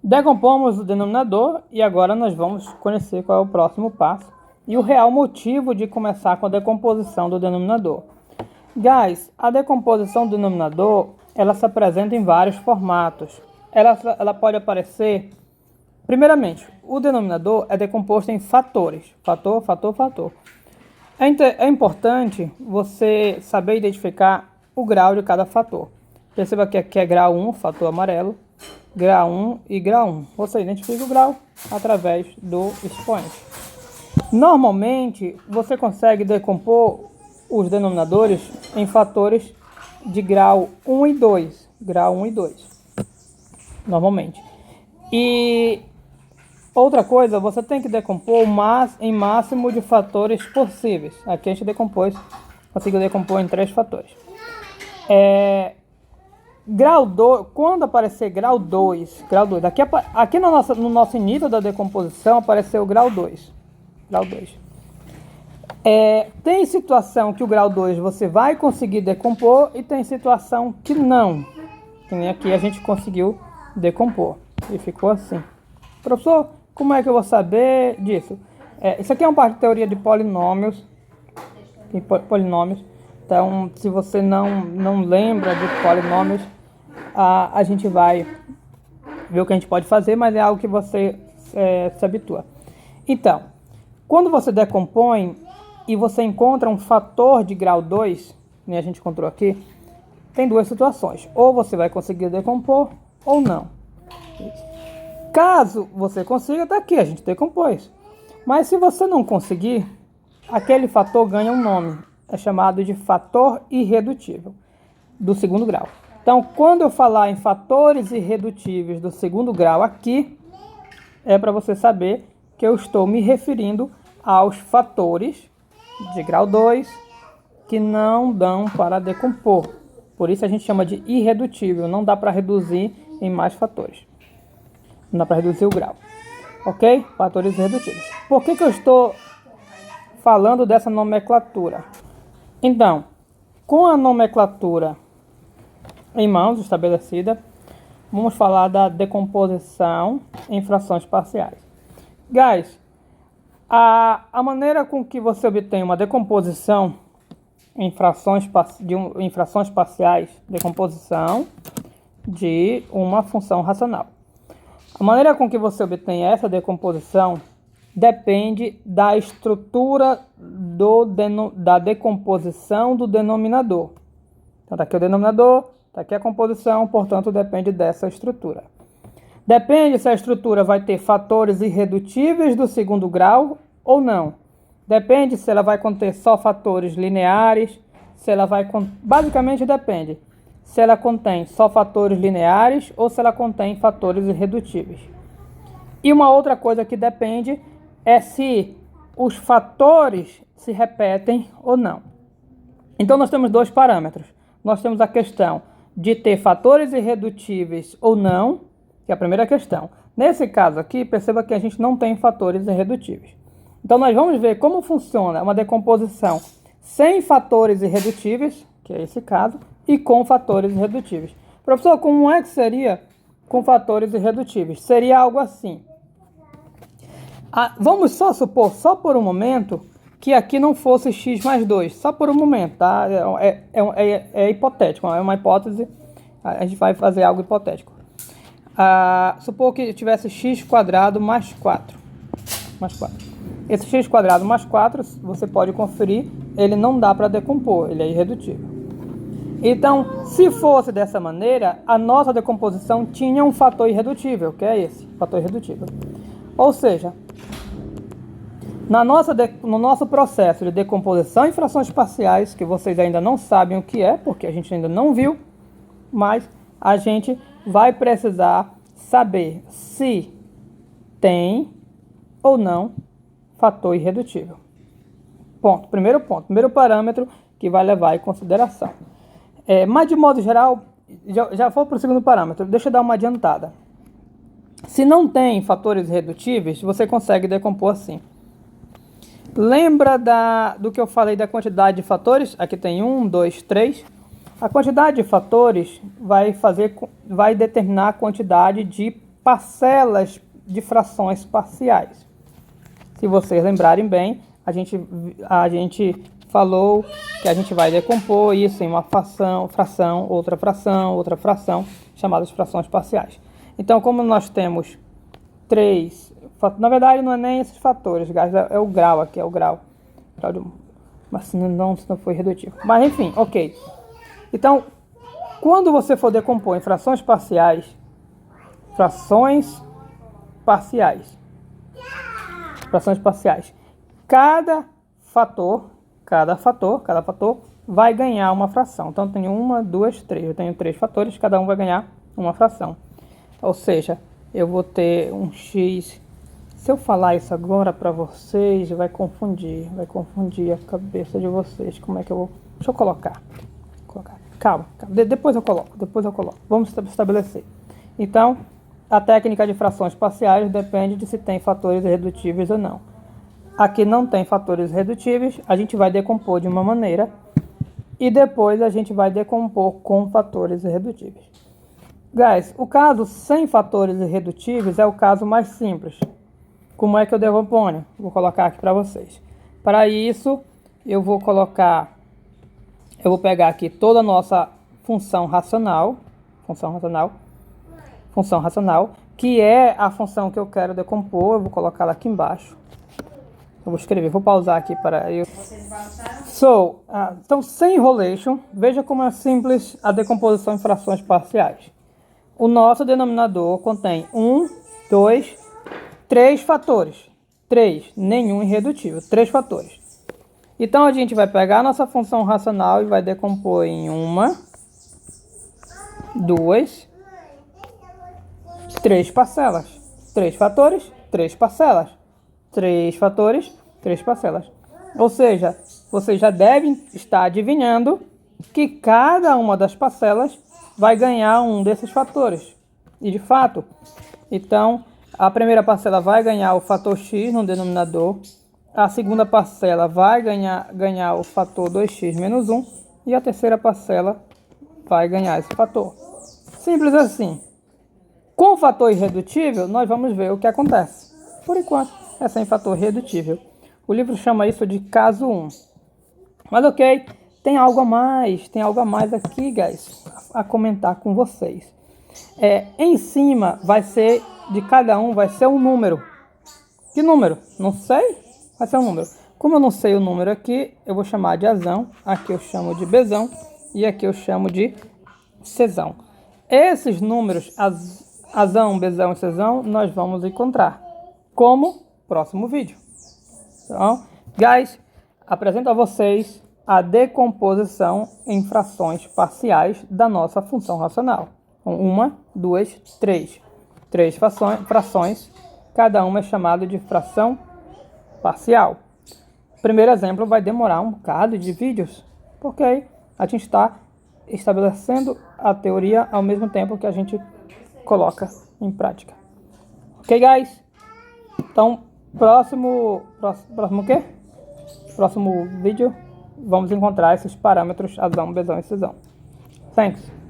Decompomos o denominador e agora nós vamos conhecer qual é o próximo passo e o real motivo de começar com a decomposição do denominador. Guys, a decomposição do denominador, ela se apresenta em vários formatos. Ela pode aparecer, primeiramente, o denominador é decomposto em fatores, fator, fator, fator. É importante você saber identificar o grau de cada fator. Perceba que aqui é grau 1, fator amarelo, grau 1 e grau 1. Você identifica o grau através do expoente. Normalmente, você consegue decompor os denominadores em fatores de grau 1 e 2. Grau 1 e 2. Normalmente. E outra coisa, você tem que decompor em máximo de fatores possíveis. Aqui a gente conseguiu decompor em 3 fatores. Grau 2, quando aparecer grau 2, aqui no nosso início da decomposição apareceu o grau 2. Grau 2. Tem situação que o grau 2 você vai conseguir decompor e tem situação que não. Que nem aqui a gente conseguiu decompor e ficou assim. Professor, como é que eu vou saber disso? Isso aqui é uma parte de teoria de polinômios. Então, se você não lembra de polinômios, a gente vai ver o que a gente pode fazer, mas é algo que você se habitua. Então, quando você decompõe e você encontra um fator de grau 2, né, a gente encontrou aqui, tem duas situações. Ou você vai conseguir decompor ou não. Caso você consiga, tá aqui, a gente decompôs. Mas se você não conseguir, aquele fator ganha um nome. É chamado de fator irredutível do segundo grau. Então, quando eu falar em fatores irredutíveis do segundo grau aqui, é para você saber que eu estou me referindo aos fatores de grau 2 que não dão para decompor. Por isso a gente chama de irredutível. Não dá para reduzir em mais fatores. Não dá para reduzir o grau. Ok? Fatores irredutíveis. Por que eu estou falando dessa nomenclatura? Então, com a nomenclatura em mãos estabelecida, vamos falar da decomposição em frações parciais. Guys, a maneira com que você obtém uma decomposição em frações parciais, decomposição de uma função racional. A maneira com que você obtém essa decomposição depende da estrutura da decomposição do denominador. Então, tá aqui o denominador, tá aqui a composição, portanto, depende dessa estrutura. Depende se a estrutura vai ter fatores irredutíveis do segundo grau ou não. Depende se ela vai conter só fatores lineares, basicamente depende se ela contém só fatores lineares ou se ela contém fatores irredutíveis. E uma outra coisa que depende é se os fatores se repetem ou não. Então nós temos dois parâmetros. Nós temos a questão de ter fatores irredutíveis ou não, que é a primeira questão. Nesse caso aqui, perceba que a gente não tem fatores irredutíveis. Então nós vamos ver como funciona uma decomposição sem fatores irredutíveis, que é esse caso, e com fatores irredutíveis. Professor, como é que seria com fatores irredutíveis? Seria algo assim. Vamos só supor, só por um momento, que aqui não fosse x mais 2. Só por um momento, tá? É hipotético, é uma hipótese. A gente vai fazer algo hipotético. Supor que tivesse x quadrado mais 4. Esse x quadrado mais 4, você pode conferir, ele não dá para decompor, ele é irredutível. Então, se fosse dessa maneira, a nossa decomposição tinha um fator irredutível, que é esse, fator irredutível. Ou seja, no nosso processo de decomposição em frações parciais, que vocês ainda não sabem o que é, porque a gente ainda não viu, mas a gente vai precisar saber se tem ou não fator irredutível. Primeiro parâmetro que vai levar em consideração. Mas de modo geral, já vou para o segundo parâmetro, deixa eu dar uma adiantada. Se não tem fatores irredutíveis, você consegue decompor assim. Lembra do que eu falei da quantidade de fatores? Aqui tem 1, 2, 3. A quantidade de fatores vai determinar a quantidade de parcelas de frações parciais. Se vocês lembrarem bem, a gente falou que a gente vai decompor isso em uma fração, outra fração, chamadas frações parciais. Então, como nós temos 3, na verdade não é nem esses fatores, guys, é o grau aqui, é o grau mas se não foi redutivo. Mas enfim, ok. Então, quando você for decompor em frações parciais, cada fator vai ganhar uma fração. Então, eu tenho 1, 2, 3. Eu tenho 3 fatores, cada um vai ganhar uma fração. Ou seja, eu vou ter um x. Se eu falar isso agora para vocês, vai confundir a cabeça de vocês. Como é que eu vou... Deixa eu colocar. Calma. Depois eu coloco. Vamos estabelecer. Então, a técnica de frações parciais depende de se tem fatores irredutíveis ou não. Aqui não tem fatores irredutíveis, a gente vai decompor de uma maneira e depois a gente vai decompor com fatores irredutíveis. Guys, o caso sem fatores irredutíveis é o caso mais simples. Como é que eu decomponho? Vou colocar aqui para vocês. Para isso, eu vou pegar aqui toda a nossa função racional, que é a função que eu quero decompor. Eu vou colocar ela aqui embaixo. Eu vou escrever, vou pausar aqui para eu. Então, sem enrolation, veja como é simples a decomposição em frações parciais. O nosso denominador contém 1, 2, 3 fatores. 3, nenhum irredutível, 3 fatores. Então, a gente vai pegar a nossa função racional e vai decompor em 1, 2, 3 parcelas. 3 fatores, 3 parcelas. 3 fatores, 3 parcelas. Ou seja, vocês já devem estar adivinhando que cada uma das parcelas vai ganhar um desses fatores. E de fato, então, a primeira parcela vai ganhar o fator x no denominador. A segunda parcela vai ganhar o fator 2x menos 1. E a terceira parcela vai ganhar esse fator. Simples assim. Com o fator irredutível, nós vamos ver o que acontece. Por enquanto, é sem fator irredutível. O livro chama isso de caso 1. Mas ok, tem algo a mais aqui, guys, a comentar com vocês. Em cima vai ser, de cada um, vai ser um número. Que número? Não sei, vai ser um número. Como eu não sei o número aqui, eu vou chamar de Azão, aqui eu chamo de Bzão e aqui eu chamo de Czão. Esses números, Azão, Bzão e Czão, nós vamos encontrar como próximo vídeo. Então, guys, apresento a vocês a decomposição em frações parciais da nossa função racional. 1, 2, 3. 3 frações, cada uma é chamada de fração parcial. O primeiro exemplo vai demorar um bocado de vídeos, porque a gente está estabelecendo a teoria ao mesmo tempo que a gente coloca em prática. Ok, guys? Então, próximo o quê? Próximo vídeo, vamos encontrar esses parâmetros Azão, Bzão e Czão. Thanks.